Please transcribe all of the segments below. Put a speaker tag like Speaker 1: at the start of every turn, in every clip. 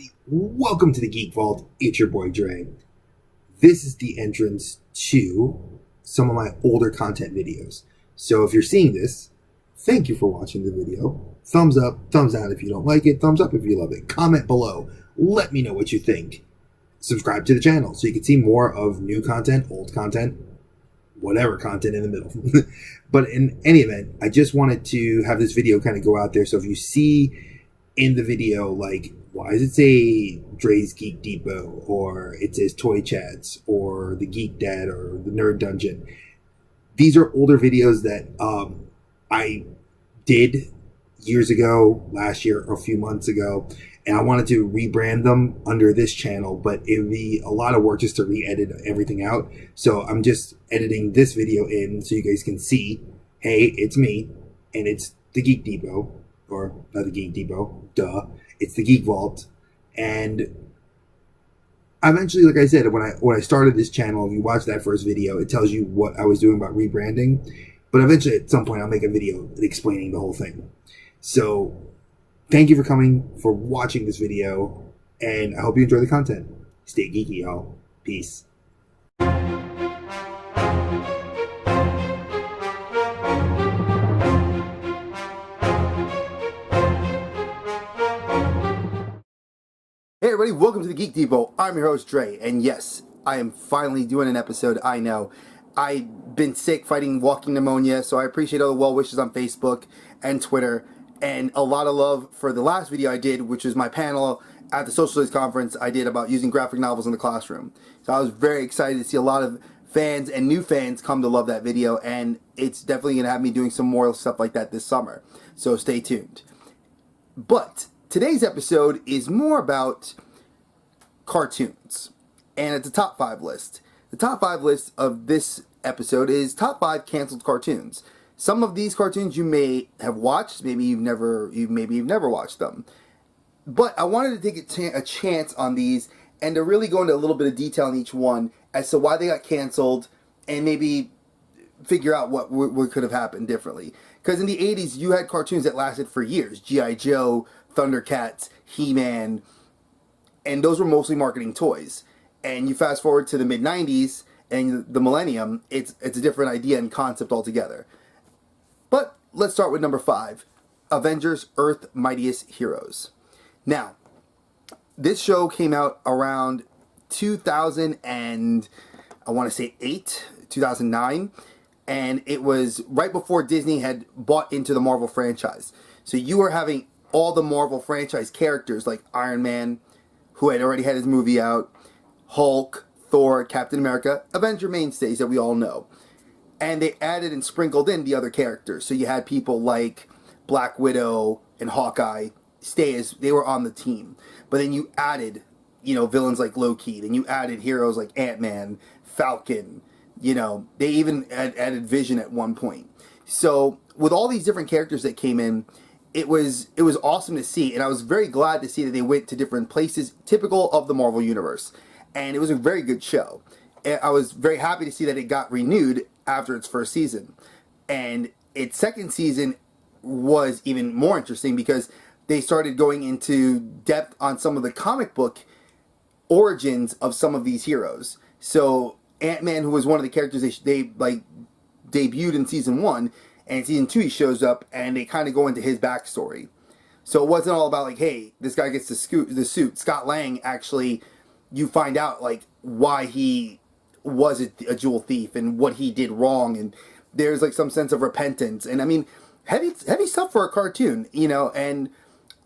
Speaker 1: everybody, welcome to the Geek Vault. It's your boy Dre. This is the entrance to some of my older content videos. So if you're seeing this, thank you for watching the video. Thumbs up, thumbs down if you don't like it, thumbs up if you love it. Comment below. Let me know what you think. Subscribe to the channel so you can see more of new content, old content, whatever content in the middle. But in any event, I just wanted to have this video kind of go out there. So if you see in the video, like, why does it say Dre's Geek Depot, or it says Toy Chats, or the Geek Dad, or the Nerd Dungeon? These are older videos that I did years ago, last year, or a few months ago, and I wanted to rebrand them under this channel, but it would be a lot of work just to re-edit everything out. So I'm just editing this video in so you guys can see, hey, it's me, and it's the Geek Depot, or not the Geek Depot, duh. It's the Geek Vault. And eventually, like I said, when I started this channel, if you watch that first video, it tells you what I was doing about rebranding. But eventually, at some point, I'll make a video explaining the whole thing. So thank you for coming, for watching this video, and I hope you enjoy the content. Stay geeky, y'all. Peace. Hey everybody, welcome to the Geek Depot. I'm your host Dre, and yes, I am finally doing an episode. I know I've been sick fighting walking pneumonia, so I appreciate all the well wishes on Facebook and Twitter, and a lot of love for the last video I did, which was my panel at the Social Studies Conference I did about using graphic novels in the classroom. So I was very excited to see a lot of fans and new fans come to love that video, and it's definitely going to have me doing some more stuff like that this summer, so stay tuned. But today's episode is more about cartoons, and it's a top 5 list. The top 5 list of this episode is top 5 canceled cartoons. Some of these cartoons you may have watched, maybe you've never watched them. But I wanted to take a chance on these and to really go into a little bit of detail on each one as to why they got canceled and maybe figure out what could have happened differently. Because in the 80s, you had cartoons that lasted for years. G.I. Joe, Thundercats, He-Man, and those were mostly marketing toys. And you fast forward to the mid-90s and the millennium, it's a different idea and concept altogether. But let's start with number 5, Avengers Earth Mightiest Heroes. Now, this show came out around 2000 and I want to say 2009, and it was right before Disney had bought into the Marvel franchise. So you were having all the Marvel franchise characters like Iron Man, who had already had his movie out, Hulk, Thor, Captain America, Avenger mainstays that we all know. And they added and sprinkled in the other characters. So you had people like Black Widow and Hawkeye stay as they were on the team. But then you added, villains like Loki. Then you added heroes like Ant-Man, Falcon. They even added Vision at one point. So with all these different characters that came in, it was awesome to see, and I was very glad to see that they went to different places typical of the Marvel Universe. And it was a very good show. I was very happy to see that it got renewed after its first season. And its second season was even more interesting because they started going into depth on some of the comic book origins of some of these heroes. So Ant-Man, who was one of the characters they debuted in season 1, and in season 2 he shows up and they kind of go into his backstory. So it wasn't all about like, hey, this guy gets the suit. Scott Lang actually, you find out like why he was a jewel thief and what he did wrong, and there's like some sense of repentance. And I mean, heavy stuff for a cartoon, and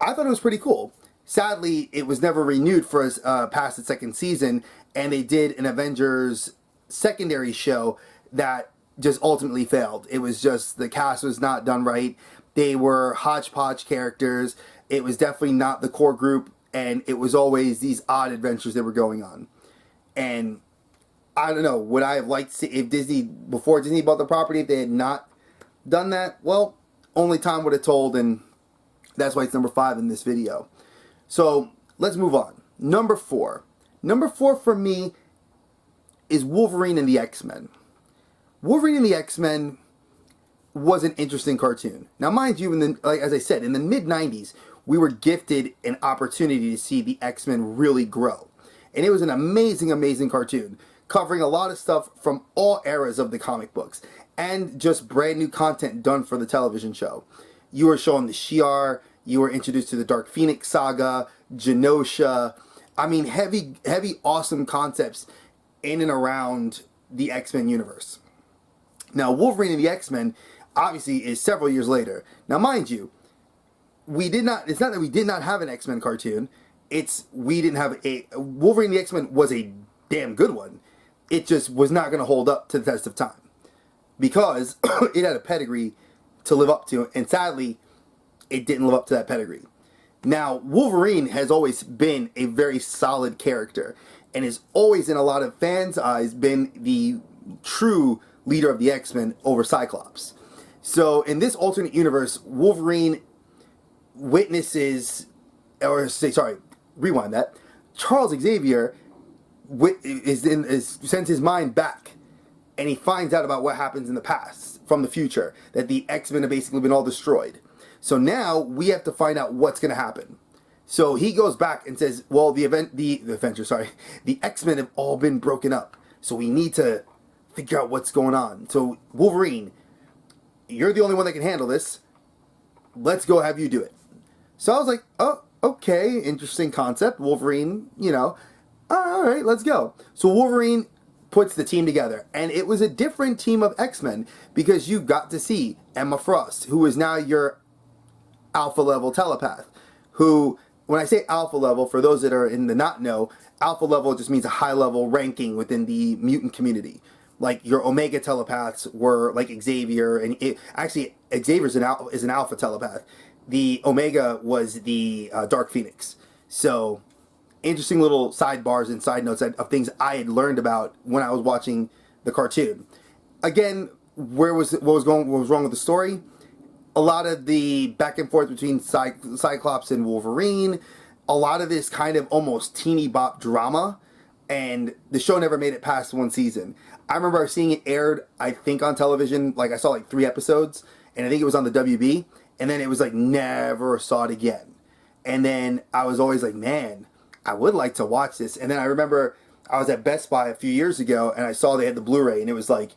Speaker 1: I thought it was pretty cool. Sadly, it was never renewed for us past the second season, and they did an Avengers secondary show that just ultimately failed. It was just, the cast was not done right. They were hodgepodge characters. It was definitely not the core group, and it was always these odd adventures that were going on. And I don't know, would I have liked to see if Disney, before Disney bought the property, if they had not done that? Well, only time would have told, and that's why it's number 5 in this video. So let's move on. Number 4. Number 4 for me is Wolverine and the X-Men. Wolverine and the X-Men was an interesting cartoon. Now, mind you, as I said, in the mid-90s, we were gifted an opportunity to see the X-Men really grow. And it was an amazing, amazing cartoon, covering a lot of stuff from all eras of the comic books, and just brand new content done for the television show. You were shown the Shi'ar, you were introduced to the Dark Phoenix saga, Genosha. I mean, heavy, heavy, awesome concepts in and around the X-Men universe. Now, Wolverine and the X-Men obviously is several years later. Now, mind you, it's not that we did not have an X-Men cartoon. We didn't have Wolverine and the X-Men was a damn good one. It just was not going to hold up to the test of time, because it had a pedigree to live up to, and sadly, it didn't live up to that pedigree. Now, Wolverine has always been a very solid character, and is always, in a lot of fans' eyes, been the true leader of the X-Men over Cyclops. So, in this alternate universe, Wolverine witnesses, rewind that. Charles Xavier sends his mind back, and he finds out about what happens in the past from the future, that the X-Men have basically been all destroyed. So now we have to find out what's going to happen. So he goes back and says, well, the X-Men have all been broken up, so we need to figure out what's going on. So Wolverine, you're the only one that can handle this. Let's go have you do it. So I was like, oh, okay, interesting concept. Wolverine, all right, let's go. So Wolverine puts the team together, and it was a different team of X-Men, because you got to see Emma Frost, who is now your alpha level telepath, who, when I say alpha level, for those that are in the not know, alpha level just means a high level ranking within the mutant community. Like your Omega telepaths were like Xavier, and actually Xavier is an alpha telepath. The Omega was the Dark Phoenix. So interesting little sidebars and side notes of things I had learned about when I was watching the cartoon. Again, what was wrong with the story? A lot of the back and forth between Cyclops and Wolverine, a lot of this kind of almost teeny bop drama, and the show never made it past one season. I remember seeing it aired, I think, on television. Like, I saw like 3 episodes, and I think it was on the WB, and then it was like never saw it again. And then I was always like, man, I would like to watch this. And then I remember I was at Best Buy a few years ago, and I saw they had the Blu-ray, and it was like,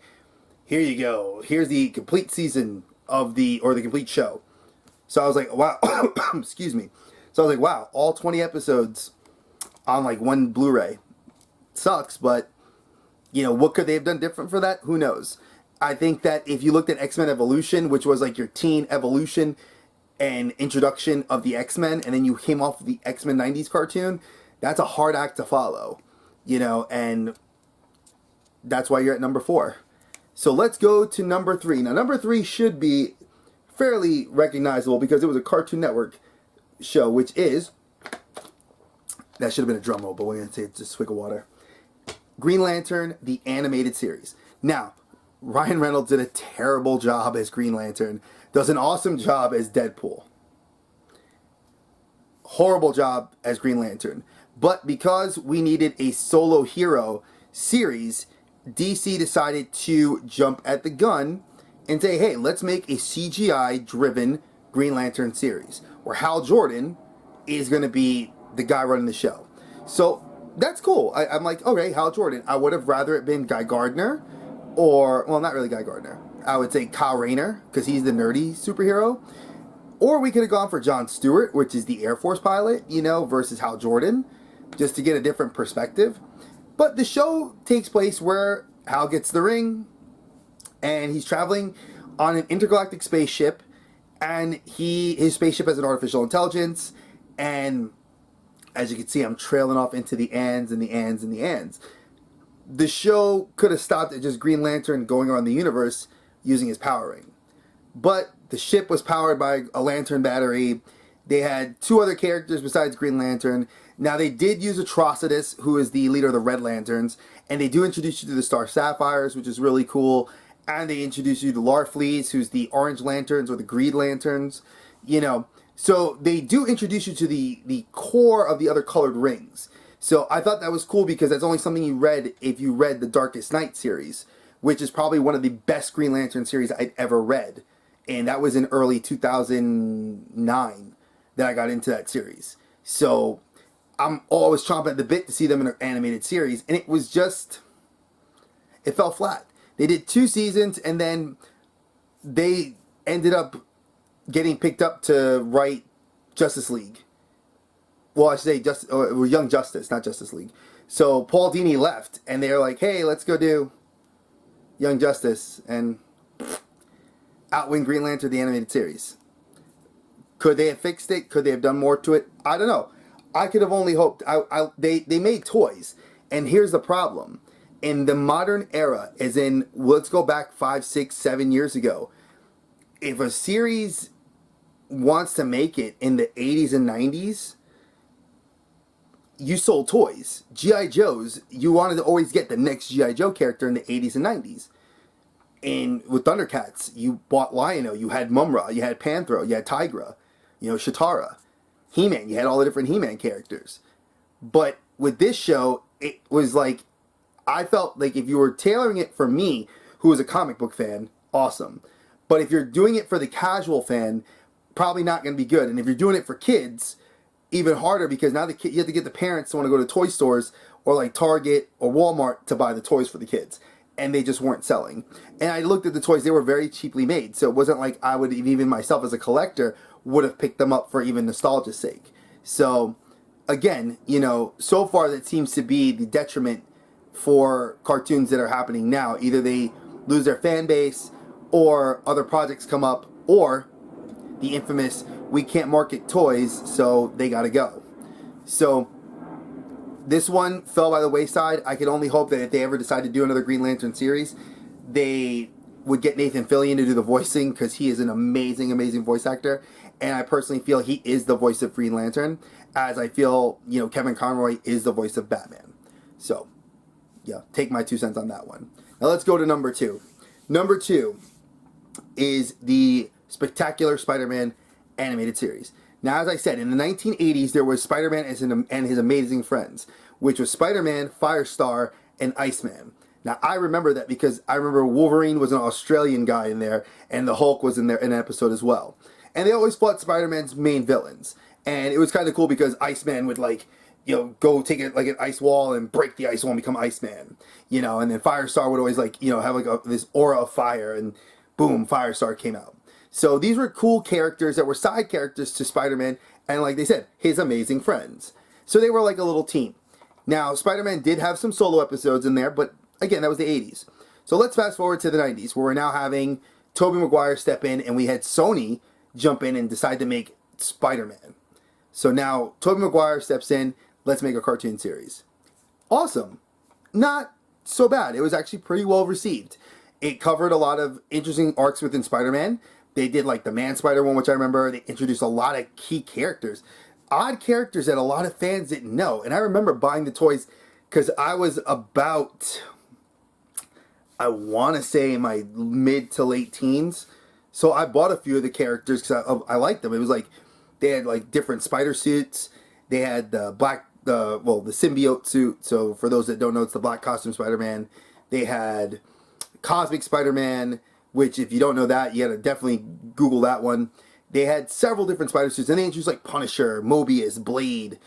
Speaker 1: here you go, here's the complete season of the complete show. So I was like, wow, excuse me. So I was like, wow, all 20 episodes on like one Blu-ray. Sucks, but what could they have done different for that? Who knows? I think that if you looked at X-Men Evolution, which was like your teen evolution and introduction of the X-Men, and then you came off of the X-Men 90s cartoon, that's a hard act to follow, and that's why you're at number 4. So let's go to number 3. Now, number 3 should be fairly recognizable because it was a Cartoon Network show, which is, that should have been a drum roll, but we're going to say it's just a swig of water. Green Lantern, the animated series. Now, Ryan Reynolds did a terrible job as Green Lantern, does an awesome job as Deadpool. Horrible job as Green Lantern. But because we needed a solo hero series, DC decided to jump at the gun and say, hey, let's make a CGI-driven Green Lantern series, where Hal Jordan is going to be the guy running the show. So that's cool. I'm like, okay, Hal Jordan. I would have rather it been Guy Gardner, or, well, not really Guy Gardner. I would say Kyle Rayner, because he's the nerdy superhero. Or we could have gone for Jon Stewart, which is the Air Force pilot, versus Hal Jordan, just to get a different perspective. But the show takes place where Hal gets the ring, and he's traveling on an intergalactic spaceship, and his spaceship has an artificial intelligence, and as you can see, I'm trailing off into the ands and the ands and the ands. The show could have stopped at just Green Lantern going around the universe using his power ring. But the ship was powered by a lantern battery. They had 2 other characters besides Green Lantern. Now, they did use Atrocitus, who is the leader of the Red Lanterns, and they do introduce you to the Star Sapphires, which is really cool. And they introduce you to Larfleeze, who's the Orange Lanterns or the Green Lanterns. So they do introduce you to the core of the other colored rings. So I thought that was cool because that's only something you read if you read the Darkest Night series, which is probably one of the best Green Lantern series I'd ever read. And that was in early 2009 that I got into that series. So I'm always chomping at the bit to see them in an animated series, and it fell flat. They did 2 seasons, and then they ended up getting picked up to write Justice League. Well, I should say Young Justice, not Justice League. So Paul Dini left, and they're like, hey, let's go do Young Justice, and outwin Green Lantern, the animated series. Could they have fixed it? Could they have done more to it? I don't know. I could have only hoped. They made toys, and here's the problem. In the modern era, as in, let's go back 5, 6, 7 years ago, if a series wants to make it in the 80s and 90s, you sold toys. G.I. Joes, you wanted to always get the next G.I. Joe character in the 80s and 90s. And with Thundercats, you bought Lion-O, you had Mumra, you had Panthro, you had Tigra, Shatara. He-Man, you had all the different He-Man characters. But with this show, it was like, I felt like if you were tailoring it for me, who was a comic book fan, awesome. But if you're doing it for the casual fan, probably not going to be good. And if you're doing it for kids, even harder, because now you have to get the parents to want to go to toy stores or like Target or Walmart to buy the toys for the kids. And they just weren't selling. And I looked at the toys, they were very cheaply made. So it wasn't like I would, even myself as a collector, would have picked them up for even nostalgia's sake. So again, so far that seems to be the detriment for cartoons that are happening now. Either they lose their fan base, or other projects come up, or the infamous, we can't market toys, so they gotta go. So this one fell by the wayside. I could only hope that if they ever decide to do another Green Lantern series, they would get Nathan Fillion to do the voicing, because he is an amazing, amazing voice actor. And I personally feel he is the voice of Green Lantern, as I feel, Kevin Conroy is the voice of Batman. So, yeah, take my 2 cents on that one. Now let's go to number 2. Number 2 is the Spectacular Spider-Man animated series. Now, as I said, in the 1980s, there was Spider-Man and his Amazing Friends, which was Spider-Man, Firestar, and Iceman. Now, I remember that because I remember Wolverine was an Australian guy in there, and the Hulk was in there in an episode as well. And they always fought Spider-Man's main villains. And it was kind of cool because Iceman would, go take it like an ice wall and break the ice wall and become Iceman. And then Firestar would always, have, this aura of fire, and boom, Firestar came out. So these were cool characters that were side characters to Spider-Man, and like they said, his amazing friends. So they were like a little team. Now, Spider-Man did have some solo episodes in there, but again, that was the 80s. So let's fast forward to the 90s, where we're now having Tobey Maguire step in, and we had Sony jump in and decide to make Spider-Man. So now Tobey Maguire steps in, let's make a cartoon series. Awesome. Not so bad. It was actually pretty well received. It covered a lot of interesting arcs within Spider-Man. They did the Man-Spider one, which I remember. They introduced a lot of key characters. Odd characters that a lot of fans didn't know. And I remember buying the toys because I was about, I want to say, in my mid to late teens. So I bought a few of the characters because I liked them. It was they had different spider suits. They had the symbiote suit. So for those that don't know, it's the black costume Spider-Man. They had Cosmic Spider-Man, which if you don't know that, you gotta definitely Google that one. They had several different spider suits, and they introduced Punisher, Mobius, Blade,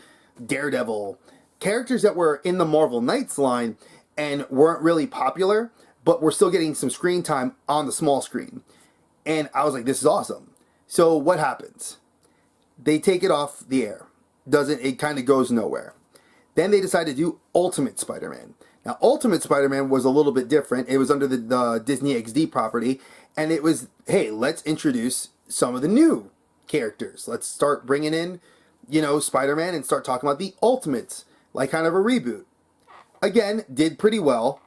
Speaker 1: Daredevil, characters that were in the Marvel Knights line and weren't really popular, but were still getting some screen time on the small screen. And I was like, this is awesome. So what happens? They take it off the air. It kind of goes nowhere. Then they decide to do Ultimate Spider-Man. Now, Ultimate Spider-Man was a little bit different. It was under the Disney XD property, and it was, hey, let's introduce some of the new characters. Let's start bringing in, Spider-Man and start talking about the Ultimates, kind of a reboot. Again, did pretty well,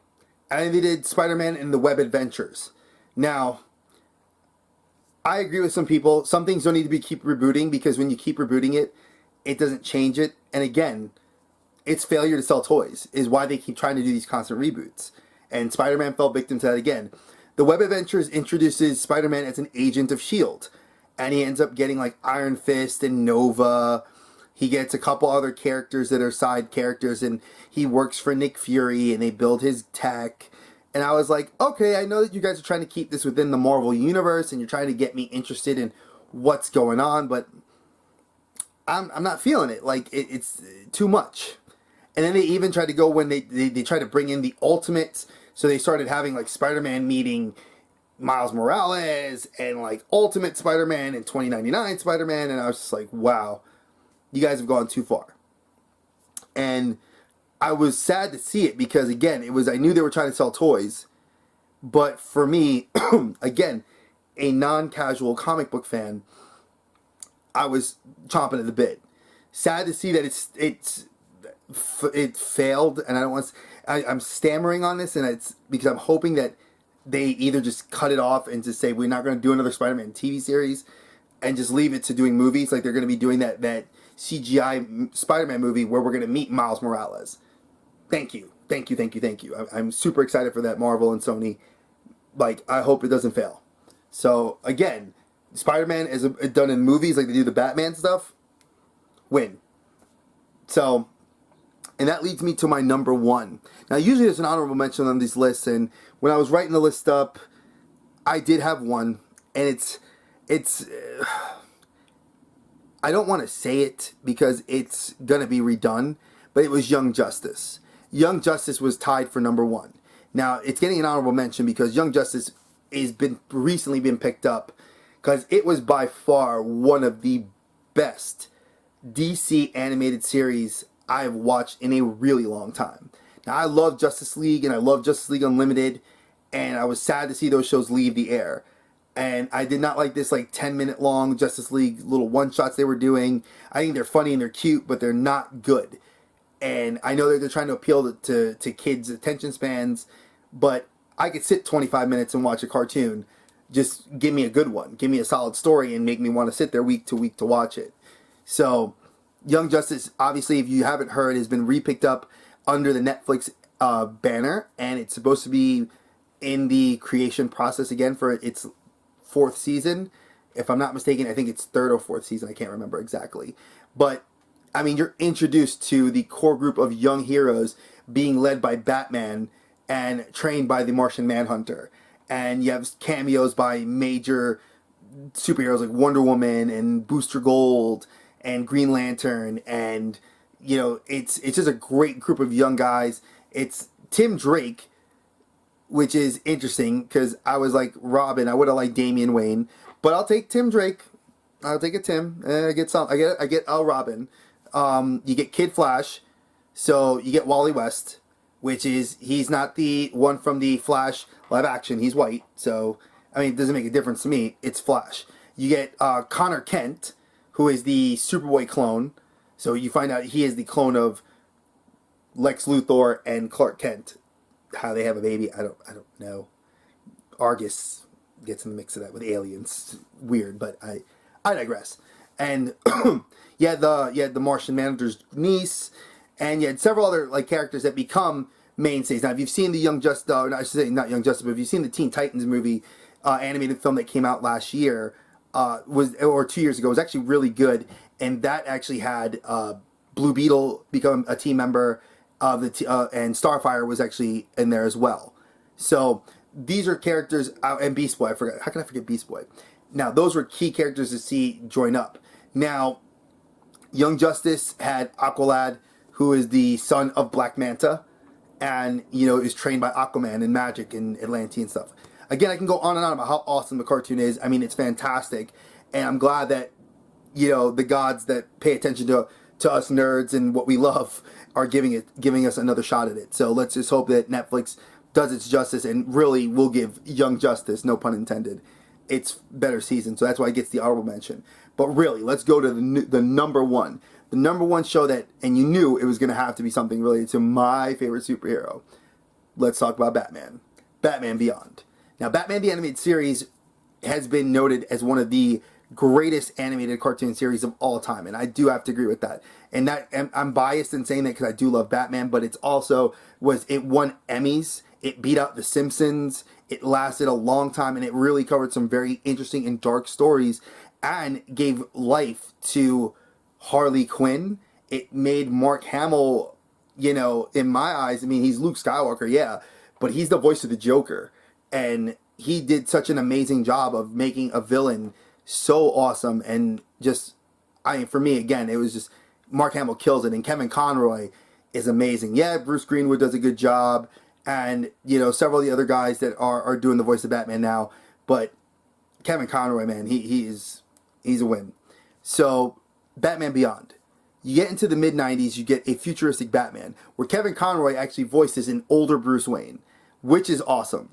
Speaker 1: and they did Spider-Man and the Web Adventures. Now, I agree with some people. Some things don't need to be keep rebooting, because when you keep rebooting it, it doesn't change it. And again, it's failure to sell toys is why they keep trying to do these constant reboots. And Spider-Man fell victim to that again. The Web Adventures introduces Spider-Man as an agent of S.H.I.E.L.D. And he ends up getting Iron Fist and Nova. He gets a couple other characters that are side characters, and he works for Nick Fury, and they build his tech. And I was like, okay, I know that you guys are trying to keep this within the Marvel Universe, and you're trying to get me interested in what's going on, but I'm not feeling it. Like it's too much. And then they even tried to go when they tried to bring in the Ultimates. So they started having like Spider-Man meeting Miles Morales and like Ultimate Spider-Man and 2099 Spider-Man, and I was just like, wow, you guys have gone too far. And I was sad to see it because again, it was I knew they were trying to sell toys, but for me, again, a non-casual comic book fan, I was chomping at the bit. Sad to see that it failed, and I don't want. I'm stammering on this, and it's because I'm hoping that they either just cut it off and just say we're not going to do another Spider-Man TV series, and just leave it to doing movies like they're going to be doing that CGI Spider-Man movie where we're going to meet Miles Morales. Thank you, thank you, thank you, thank you. I'm super excited for that, Marvel and Sony. Like I hope it doesn't fail. So again, Spider-Man is done in movies like they do the Batman stuff. Win. So. And that leads me to my number one. Now, usually there's an honorable mention on these lists, and when I was writing the list up, I did have one, and it's. I don't want to say it because it's gonna be redone, but it was Young Justice. Young Justice was tied for number one. Now, it's getting an honorable mention because Young Justice has been recently been picked up because it was by far one of the best DC animated series I've watched in a really long time. Now, I love Justice League and I love Justice League Unlimited, and I was sad to see those shows leave the air. And I did not like this like 10-minute long Justice League little one-shots they were doing. I think they're funny and they're cute, but they're not good. And I know that they're trying to appeal to kids' attention spans, but I could sit 25 minutes and watch a cartoon. Just give me a good one. Give me a solid story and make me want to sit there week to week to watch it. So Young Justice, obviously, if you haven't heard, has been repicked up under the Netflix banner, and it's supposed to be in the creation process again for its fourth season. If I'm not mistaken, I think it's third or fourth season. I can't remember exactly. But, I mean, you're introduced to the core group of young heroes being led by Batman and trained by the Martian Manhunter. And you have cameos by major superheroes like Wonder Woman and Booster Gold and Green Lantern, and you know it's just a great group of young guys. It's Tim Drake, which is interesting because I was like Robin. I would have liked Damian Wayne, but I'll take Tim Drake. I'll take a Tim. I get some. I get Robin. You get Kid Flash, so you get Wally West, which is he's not the one from the Flash live action. He's white, so I mean it doesn't make a difference to me. It's Flash. You get Connor Kent, who is the Superboy clone. So you find out he is the clone of Lex Luthor and Clark Kent. How they have a baby, I don't know. Argus gets in the mix of that with aliens. Weird, but I digress. And you had the Martian Manager's niece, and you had several other like characters that become mainstays. Now, if you've seen the Young Justice, I should say not Young Justice, but if you've seen the Teen Titans movie, animated film that came out last year, or 2 years ago, was actually really good, and that actually had Blue Beetle become a team member of and Starfire was actually in there as well. So these are characters, and Beast Boy. I forgot. How can I forget Beast Boy? Now those were key characters to see join up. Now, Young Justice had Aqualad, who is the son of Black Manta, and is trained by Aquaman and magic and Atlantean stuff. Again, I can go on and on about how awesome the cartoon is. I mean, it's fantastic, and I'm glad that the gods that pay attention to us nerds and what we love are giving us another shot at it. So let's just hope that Netflix does its justice and really will give Young Justice, no pun intended, its better season. So that's why it gets the honorable mention. But really, let's go to the number one. The number one show that, and you knew it was going to have to be something related to my favorite superhero. Let's talk about Batman. Batman Beyond. Now, Batman the Animated Series has been noted as one of the greatest animated cartoon series of all time, and I do have to agree with that. And I'm biased in saying that because I do love Batman, but it won Emmys. It beat out The Simpsons. It lasted a long time, and it really covered some very interesting and dark stories, and gave life to Harley Quinn. It made Mark Hamill, in my eyes, I mean, he's Luke Skywalker, yeah, but he's the voice of the Joker. And he did such an amazing job of making a villain so awesome and just for me, again, it was just Mark Hamill kills it, and Kevin Conroy is amazing. Yeah, Bruce Greenwood does a good job, and several of the other guys that are doing the voice of Batman now, but Kevin Conroy, man, he's a win. So, Batman Beyond. You get into the mid-90s, you get a futuristic Batman, where Kevin Conroy actually voices an older Bruce Wayne, which is awesome.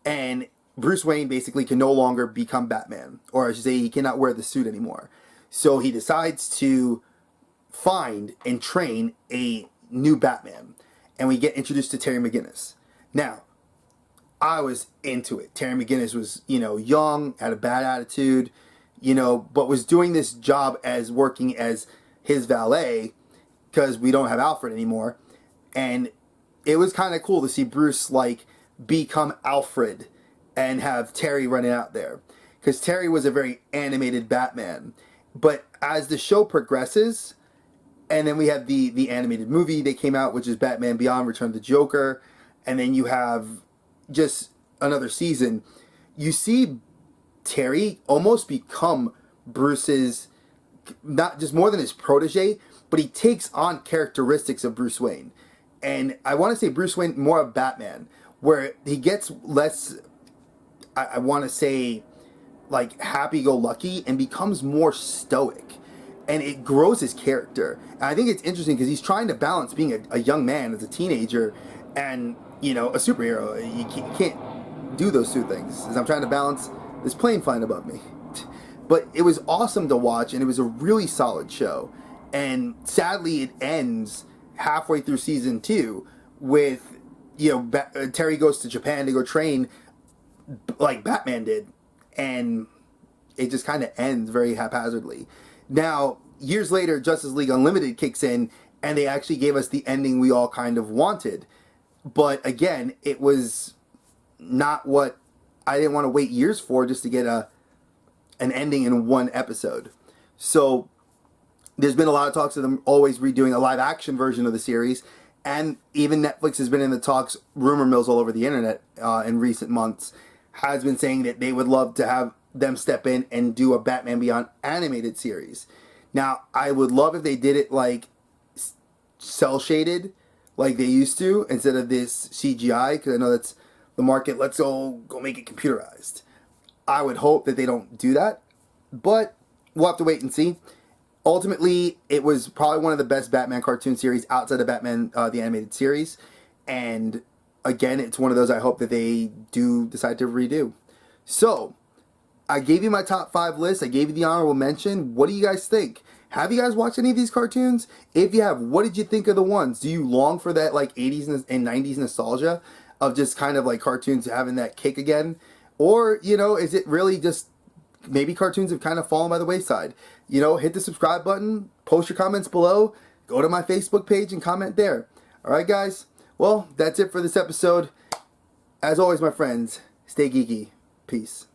Speaker 1: And Bruce Wayne basically can no longer become Batman, or I should say he cannot wear the suit anymore. So he decides to find and train a new Batman, and we get introduced to Terry McGinnis. Now, I was into it. Terry McGinnis was, young, had a bad attitude, but was doing this job as working as his valet, because we don't have Alfred anymore. And it was kind of cool to see Bruce, become Alfred and have Terry running out there. Because Terry was a very animated Batman. But as the show progresses, and then we have the animated movie that came out, which is Batman Beyond, Return of the Joker, and then you have just another season, you see Terry almost become Bruce's, not just more than his protege, but he takes on characteristics of Bruce Wayne. And I want to say Bruce Wayne more of Batman, where he gets less, I want to say, happy-go-lucky, and becomes more stoic. And it grows his character. And I think it's interesting because he's trying to balance being a young man as a teenager and, a superhero. You can't do those two things. As I'm trying to balance this plane flying above me. But it was awesome to watch, and it was a really solid show. And sadly, it ends halfway through season 2 with, Terry goes to Japan to go train like Batman did. And it just kind of ends very haphazardly. Now, years later, Justice League Unlimited kicks in, and they actually gave us the ending we all kind of wanted. But again, it was not what I didn't want to wait years for just to get an ending in one episode. So there's been a lot of talks of them always redoing a live action version of the series, and even Netflix has been in the talks, rumor mills all over the internet in recent months, has been saying that they would love to have them step in and do a Batman Beyond animated series. Now, I would love if they did it cell shaded like they used to, instead of this CGI, because I know that's the market. Let's go make it computerized. I would hope that they don't do that, but we'll have to wait and see. Ultimately, it was probably one of the best Batman cartoon series outside of Batman, the animated series. And again, it's one of those I hope that they do decide to redo. So, I gave you my top 5 list. I gave you the honorable mention. What do you guys think? Have you guys watched any of these cartoons? If you have, what did you think of the ones? Do you long for that 80s and 90s nostalgia of just kind of cartoons having that kick again? Or, is it really just maybe cartoons have kind of fallen by the wayside? Hit the subscribe button, post your comments below, go to my Facebook page and comment there. All right, guys? Well, that's it for this episode. As always, my friends, stay geeky. Peace.